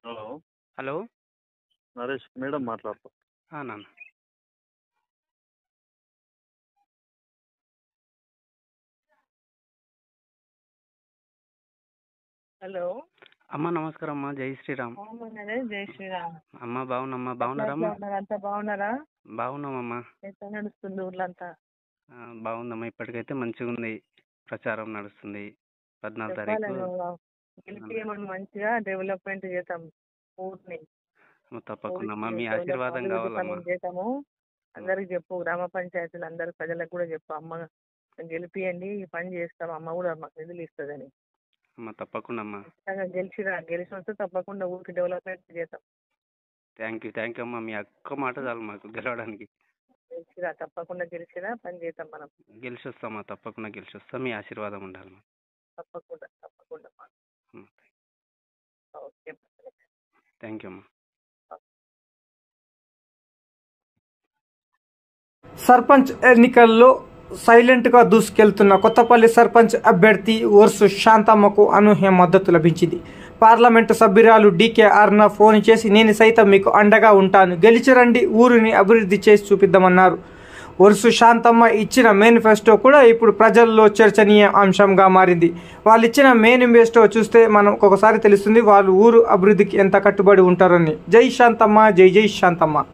Hello. Hello. Naresh madam మాట్లాడతా. నాన్న. Hello అమ్మ నమస్కారం అమ్మా, జై శ్రీరామ్. జై శ్రీరామ్. అమ్మ బాగున్నామ్మా, బాగున్నారమ్మా? అంతా బాగున్నారా? బాగున్నామమ్మా. ఎట్లా నడుస్తుంది ఊర్లంతా? బాగుందమ్మా, ఇప్పటికైతే మంచిగా ఉంది, ప్రచారం నడుస్తుంది. 14 చెప్పాలి తారీఖు నువ్వు. గెలిపియమని మంచిగా డెవలప్మెంట్ చేద్దాం ఊరిని. తప్పకుండా అమ్మా, మీ ఆశీర్వాదం కావాలమ్మా. చేద్దాము. అందరికి చెప్పు, గ్రామ పంచాయతీలు అందరు ప్రజలకు కూడా చెప్పు, అమ్మ గెలిపియండి, ఈ పని చేస్తాం, అమ్మ కూడా మాకు నిధులు ఇస్తుందని. అమ్మా తప్పకుండా అమ్మా. గెలిచి వస్తే తప్పకుండా ఊరికి డెవలప్మెంట్ చేద్దాం. థ్యాంక్ యూ అమ్మా, మీ ఒక్క మాట చాలు మాకు గెలవడానికి. తప్పకుండా గెలిచిరా పని చేద్దాం మనం. గెలిచి వస్తామా, తప్పకుండా గెలిచి వస్తాం, మీ ఆశీర్వాదం ఉండాలి. తప్పకుండా ఓకే. థ్యాంక్ యూ అమ్మా. సర్పంచ్ ఎన్నికల్లో సైలెంట్గా దూసుకెళ్తున్న కొత్తపల్లి సర్పంచ్ అభ్యర్థి వర్సు శాంతమ్మకు అనూహ్య మద్దతు లభించింది. పార్లమెంటు సభ్యురాలు డీకే అరుణ ఫోన్ చేసి నేను సైతం మీకు అండగా ఉంటాను, గెలిచిరండి, ఊరిని అభివృద్ధి చేసి చూపిద్దామన్నారు. వర్సు శాంతమ్మ ఇచ్చిన మేనిఫెస్టో కూడా ఇప్పుడు ప్రజల్లో చర్చనీయ అంశంగా మారింది. వాళ్ళు ఇచ్చిన మేనిఫెస్టో చూస్తే మనం ఒక్కొక్కసారి తెలుస్తుంది వాళ్ళు ఊరు అభివృద్ధికి ఎంత కట్టుబడి ఉంటారని. జై శాంతమ్మ, జై జై శాంతమ్మ.